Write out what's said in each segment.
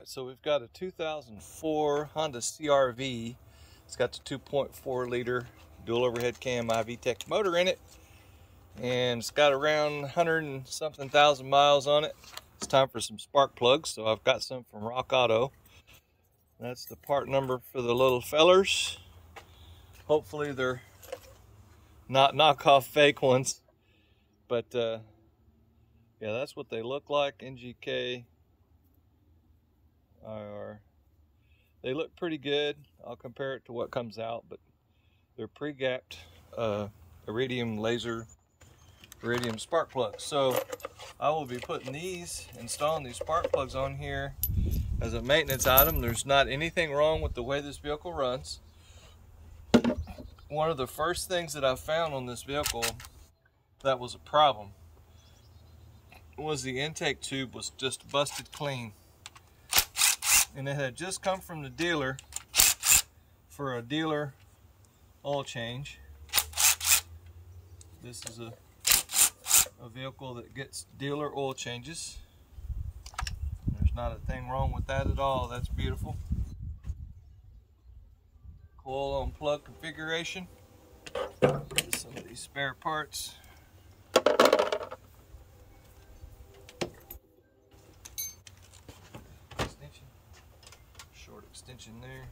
So we've got a 2004 Honda CR-V. It's got the 2.4 liter dual overhead cam iVTEC motor in it, and it's got around 100 and something thousand miles on it. It's time for some spark plugs, so I've got some from Rock Auto. That's the part number for the little fellers. Hopefully they're not knockoff fake ones, but yeah, that's what they look like. NGK IR. They look pretty good. I'll compare it to what comes out, but they're pre-gapped iridium laser iridium spark plugs. So I will be putting installing these spark plugs on here as a maintenance item. There's not anything wrong with the way this vehicle runs. One of the first things that I found on this vehicle that was a problem was the intake tube was just busted clean. And it had just come from the dealer for a dealer oil change. This is a vehicle that gets dealer oil changes. There's not a thing wrong with that at all. That's beautiful. Coil on plug configuration. Some of these spare parts. Extension. Short extension there.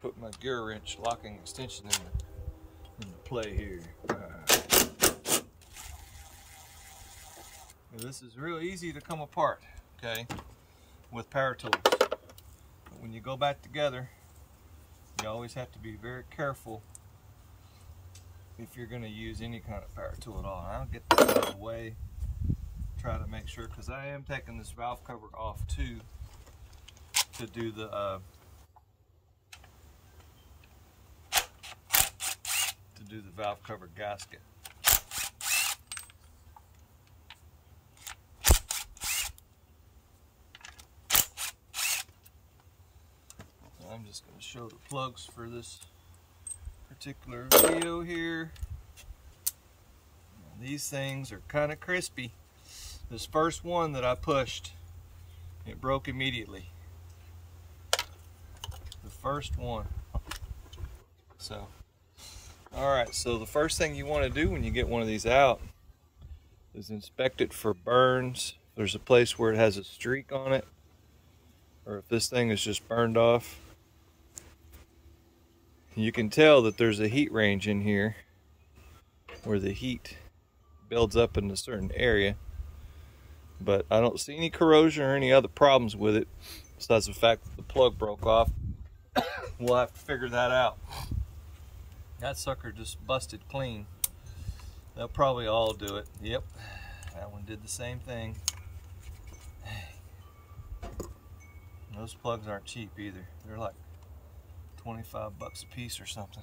Put my gear wrench locking extension into play here. This is real easy to come apart, okay, with power tools. But when you go back together, you always have to be very careful if you're going to use any kind of power tool at all. And I'll get that out of the way. Try to make sure, because I am taking this valve cover off too to do the valve cover gasket. I'm just going to show the plugs for this particular video here. These things are kind of crispy. This first one that I pushed, it broke immediately. The first one. So, alright, so the first thing you want to do when you get one of these out is inspect it for burns. If there's a place where it has a streak on it, or if this thing is just burned off. You can tell that there's a heat range in here where the heat builds up in a certain area, but I don't see any corrosion or any other problems with it besides the fact that the plug broke off. We'll have to figure that out. That sucker just busted clean. They'll probably all do it. Yep, that one did the same thing. Those plugs aren't cheap either. They're like 25 bucks a piece or something.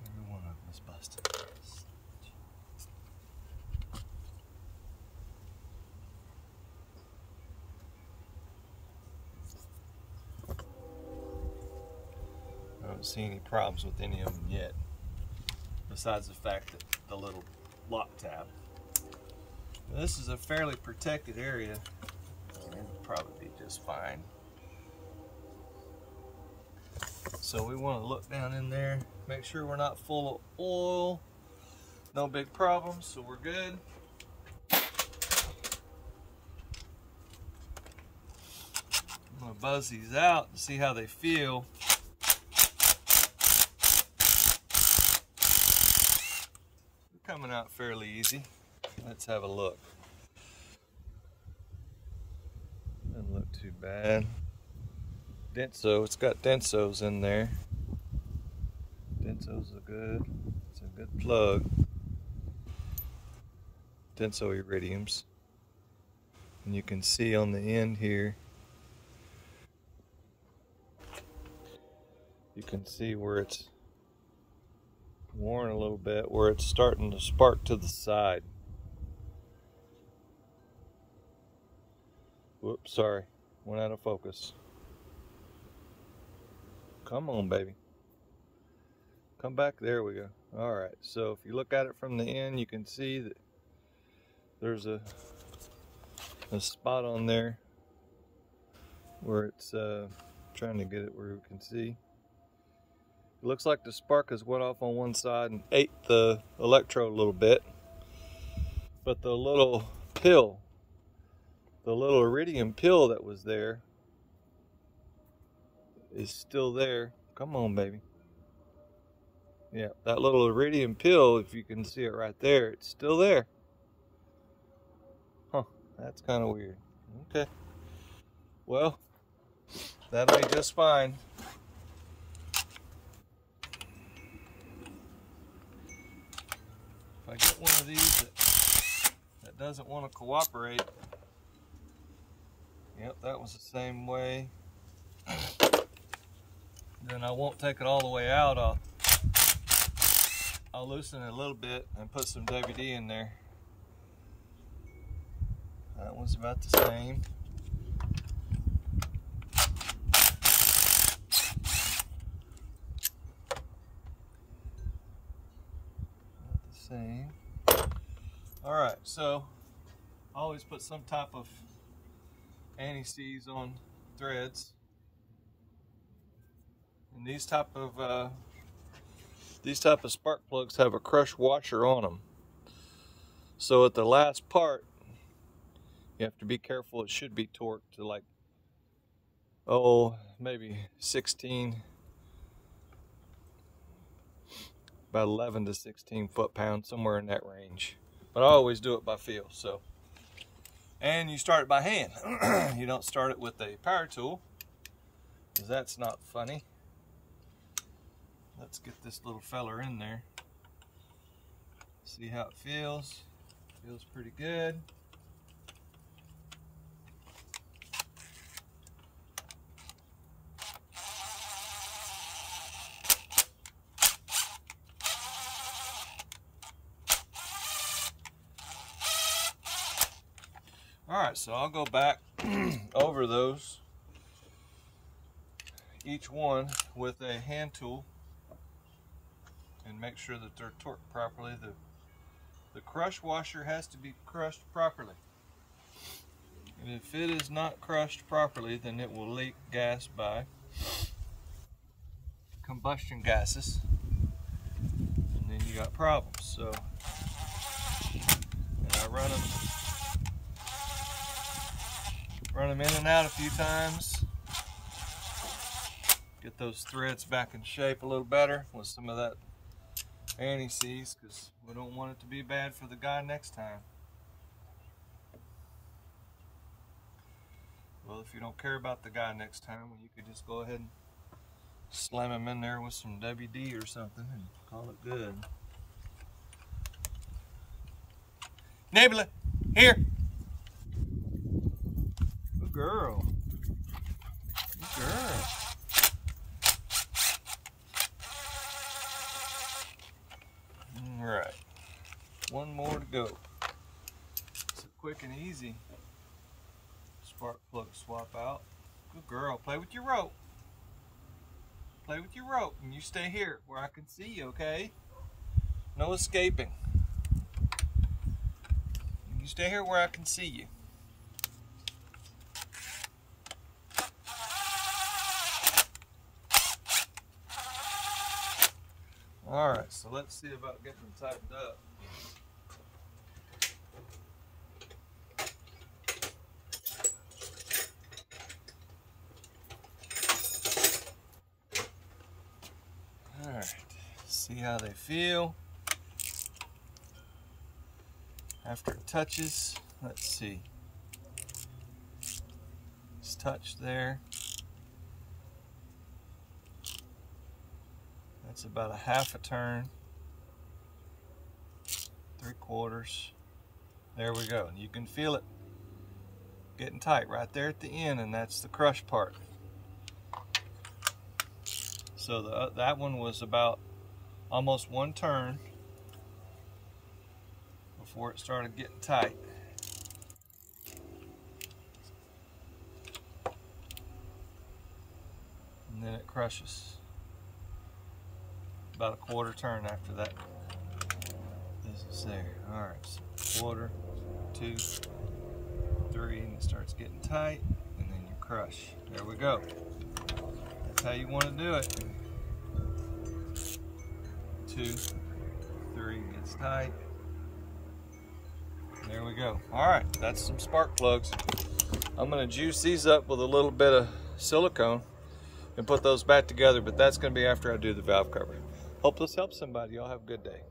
Every one of them is busted. I don't see any problems with any of them yet, besides the fact that the little lock tab. This is a fairly protected area. It'll probably be just fine. So we want to look down in there, make sure we're not full of oil. No big problems, so we're good. I'm going to buzz these out and see how they feel. They're coming out fairly easy. Let's have a look. Doesn't look too bad. Denso, it's got Densos in there. Densos are good. It's a good plug. Denso iridiums. And you can see on the end here, you can see where it's worn a little bit, where it's starting to spark to the side. Whoops, sorry, went out of focus. Come on, baby. come back. There we go. All right, so if you look at it from the end, you can see that there's a spot on there where it's trying to get it where we can see. It looks like the spark has went off on one side and ate the electrode a little bit, but the little pill, the little iridium pill that was there is still there. Come on, baby. Yeah, that little iridium pill, if you can see it right there, it's still there. Huh, that's kind of weird. Okay. Well, that'll be just fine. If I get one of these that doesn't want to cooperate, yep, that was the same way, then I won't take it all the way out. I'll loosen it a little bit and put some WD in there. That one's about the same. About the same. Alright, so I always put some type of anti-seize on threads. And these type of spark plugs have a crush washer on them. So at the last part, you have to be careful. It should be torqued to like, maybe 16, about 11 to 16 foot-pounds, somewhere in that range. But I always do it by feel. So, and you start it by hand. You don't start it with a power tool, because that's not funny. Let's get this little feller in there. See how it feels. Feels pretty good. Alright, so I'll go back over those, each one with a hand tool, and make sure that they're torqued properly. The crush washer has to be crushed properly. And if it is not crushed properly, then it will leak gas by combustion gases, and then you got problems. So, and I run them in and out a few times, get those threads back in shape a little better with some of that anti-seize, because we don't want it to be bad for the guy next time. Well, if you don't care about the guy next time, well, you could just go ahead and slam him in there with some WD or something and call it good. Nebula, here. Good girl. Good girl. All right, one more to go. It's a quick and easy spark plug swap out. Good girl. Play with your rope. Play with your rope, and you stay here where I can see you, okay? No escaping. You stay here where I can see you. Alright, so let's see about getting them tightened up. Alright, see how they feel. After it touches, let's see. It's touched there. That's about a half a turn, 3/4. There we go. And you can feel it getting tight right there at the end, and that's the crush part. So that one was about almost one turn before it started getting tight. And then it crushes. about a quarter turn after that. This is there. All right, so quarter, 2, 3, and it starts getting tight, and then you crush. There we go. That's how you want to do it. 2, 3, gets tight. There we go. All right, that's some spark plugs. I'm going to juice these up with a little bit of silicone and put those back together, but that's going to be after I do the valve cover. Hope this helps somebody. Y'all have a good day.